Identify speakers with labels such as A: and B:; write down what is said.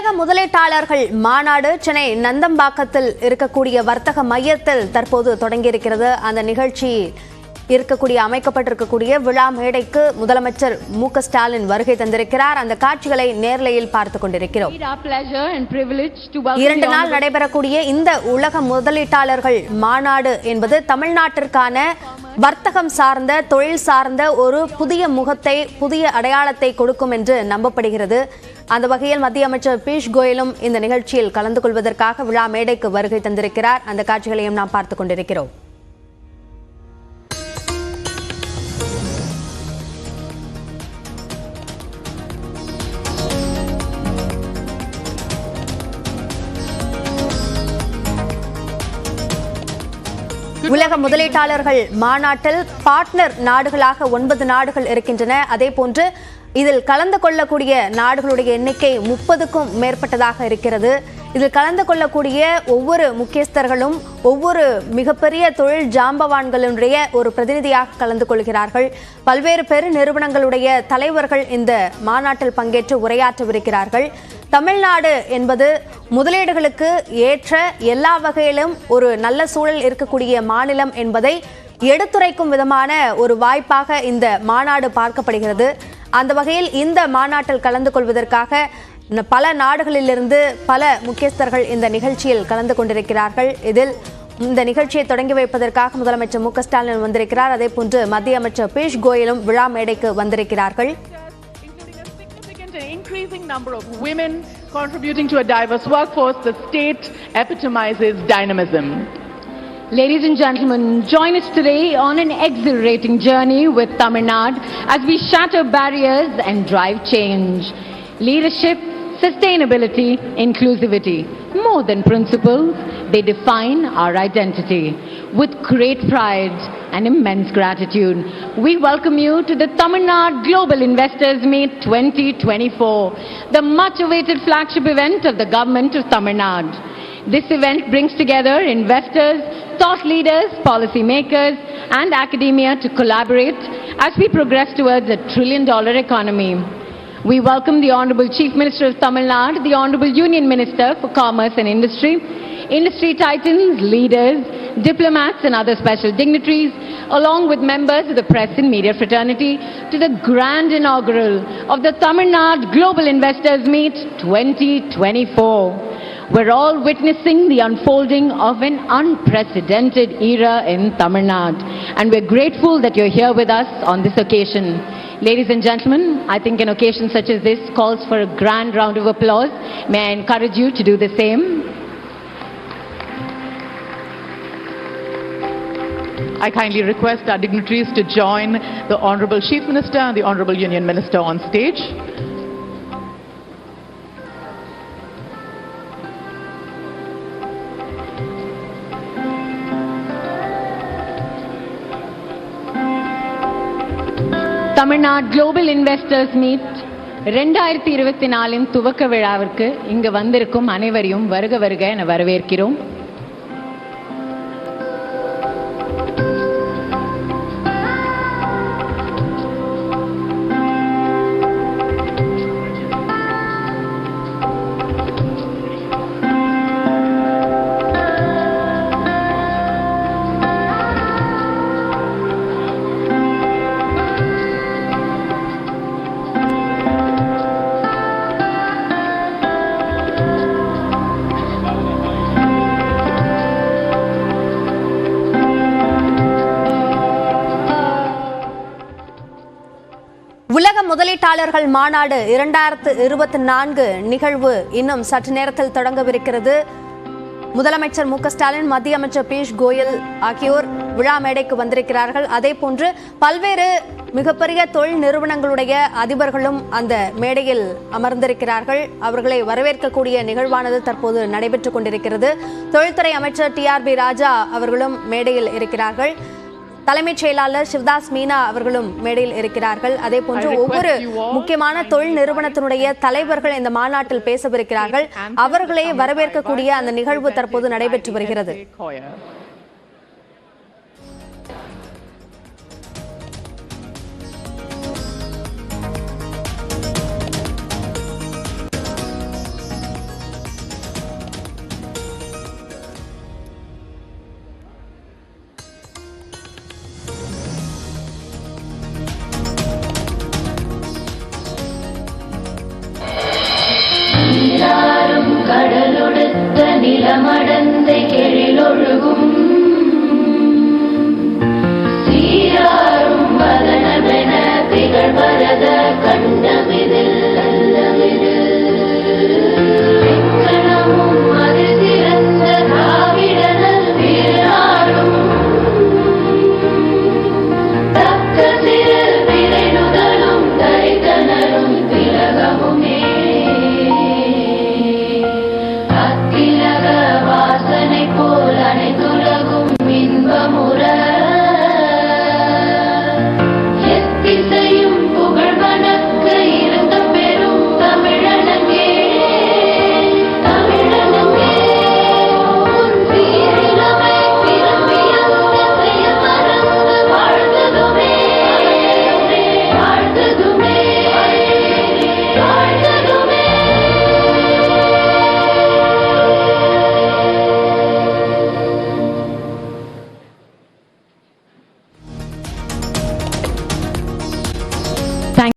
A: உலக முதலீட்டாளர்கள் மாநாடு சென்னை நந்தம்பாக்கத்தில் இருக்கக்கூடிய வர்த்தக மையத்தில் தற்போது தொடங்கியிருக்கிறது. அந்த நிகழ்ச்சி அமைக்கப்பட்டிருக்கக்கூடிய விழா மேடைக்கு முதலமைச்சர் மு.க.ஸ்டாலின் வருகை தந்திருக்கிறார். அந்த காட்சிகளை நேரலையில் பார்த்துக் கொண்டிருக்கிறோம். 2 நாள் நடைபெறக்கூடிய இந்த உலக முதலீட்டாளர்கள் மாநாடு என்பது தமிழ்நாட்டிற்கான வர்த்தகம் சார்ந்த தொழில் சார்ந்த ஒரு புதிய முகத்தை புதிய அடையாளத்தை கொடுக்கும் என்று நம்பப்படுகிறது. அந்த வகையில் மத்திய அமைச்சர் பியூஷ் கோயலும் இந்த நிகழ்ச்சியில் கலந்து கொள்வதற்காக விழா மேடைக்கு வருகை தந்திருக்கிறார். அந்த காட்சிகளையும் நாம் பார்த்துக் கொண்டிருக்கிறோம். உலக முதலீட்டாளர்கள் மாநாட்டில் பார்ட்னர் நாடுகளாக 9 நாடுகள் இருக்கின்றன. அதே போன்று இதில் கலந்து கொள்ளக்கூடிய நாடுகளுடைய எண்ணிக்கை 30க்கும் மேற்பட்டதாக இருக்கிறது. இதில் கலந்து கொள்ளக்கூடிய ஒவ்வொரு முக்கியஸ்தர்களும் ஒவ்வொரு மிகப்பெரிய தொழில் ஜாம்பவான்களுடைய ஒரு பிரதிநிதியாக கலந்து கொள்கிறார்கள். பல்வேறு பெரு நிறுவனங்களுடைய தலைவர்கள் இந்த மாநாட்டில் பங்கேற்று உரையாற்றவிருக்கிறார்கள். தமிழ்நாடு என்பது முதலீடுகளுக்கு ஏற்ற எல்லா வகையிலும் ஒரு நல்ல சூழல் இருக்கக்கூடிய மாநிலம் என்பதை எடுத்துரைக்கும் விதமான ஒரு வாய்ப்பாக இந்த மாநாடு பார்க்கப்படுகிறது. அந்த வகையில் இந்த மாநாட்டில் கலந்து கொள்வதற்காக பல நாடுகளிலிருந்து பல முக்கியஸ்தர்கள் இந்த நிகழ்ச்சியில் கலந்து கொண்டிருக்கிறார்கள். இதில் இந்த நிகழ்ச்சியை தொடங்கி வைப்பதற்காக முதலமைச்சர் மு.க.ஸ்டாலின் வந்திருக்கிறார். அதே போன்று மத்திய அமைச்சர் பியூஷ் கோயலும் விழா மேடைக்கு வந்திருக்கிறார்கள்.
B: Increasing number of women contributing to a diverse workforce, the state epitomizes dynamism.
C: Ladies and gentlemen, join us today on an exhilarating journey with Tamil Nadu as we shatter barriers and drive change. Leadership, sustainability, inclusivity. More than principles, they define our identity. With great pride and immense gratitude, we welcome you to the Tamil Nadu Global Investors Meet 2024, the much-awaited flagship event of the government of Tamil Nadu. This event brings together investors, thought leaders, policy makers, and academia to collaborate as we progress towards a $1 trillion economy. We welcome the Honorable Chief Minister of Tamil Nadu, the Honorable Union Minister for Commerce and Industry, industry titans, leaders, diplomats and other special dignitaries, along with members of the press and media fraternity, to the grand inaugural of the Tamil Nadu Global Investors Meet 2024. We're all witnessing the unfolding of an unprecedented era in Tamil Nadu, and we're grateful that you're here with us on this occasion. Ladies and gentlemen, I think an occasion such as this calls for a grand round of applause. May I encourage you to do the same?
B: I kindly request our dignitaries to join the Honorable Chief Minister and the Honorable Union Minister on stage.
C: Tamil Nadu Global Investors Meet 2024 துவக்க விழாவிற்கு இங்கு வந்திருக்கும் அனைவரையும் வருக வருக என வரவேற்கிறோம்.
A: உலக முதலீட்டாளர்கள் மாநாடு 2024 நிகழ்வு இன்னும் சற்று நேரத்தில் தொடங்கவிருக்கிறது. முதலமைச்சர் மு.க.ஸ்டாலின், மத்திய அமைச்சர் பியூஷ் கோயல் ஆகியோர் விழா மேடைக்கு வந்திருக்கிறார்கள். அதே போன்று பல்வேறு மிகப்பெரிய தொழில் நிறுவனங்களுடைய அதிபர்களும் அந்த மேடையில் அமர்ந்திருக்கிறார்கள். அவர்களை வரவேற்கக்கூடிய நிகழ்வானது தற்போது நடைபெற்றுக் கொண்டிருக்கிறது. தொழில்துறை அமைச்சர் TRB ராஜா அவர்களும் மேடையில் இருக்கிறார்கள். தலைமைச் செயலாளர் சிவதாஸ் மீனா அவர்களும் மேடையில் இருக்கிறார்கள். அதே போன்று ஒவ்வொரு முக்கியமான தொழில் நிறுவனத்தினுடைய தலைவர்கள் இந்த மாநாட்டில் பேசவிருக்கிறார்கள். அவர்களை வரவேற்கக்கூடிய அந்த நிகழ்வு தற்போது நடைபெற்று வருகிறது.
D: நிலமடந்தை கெழிலொழுகும்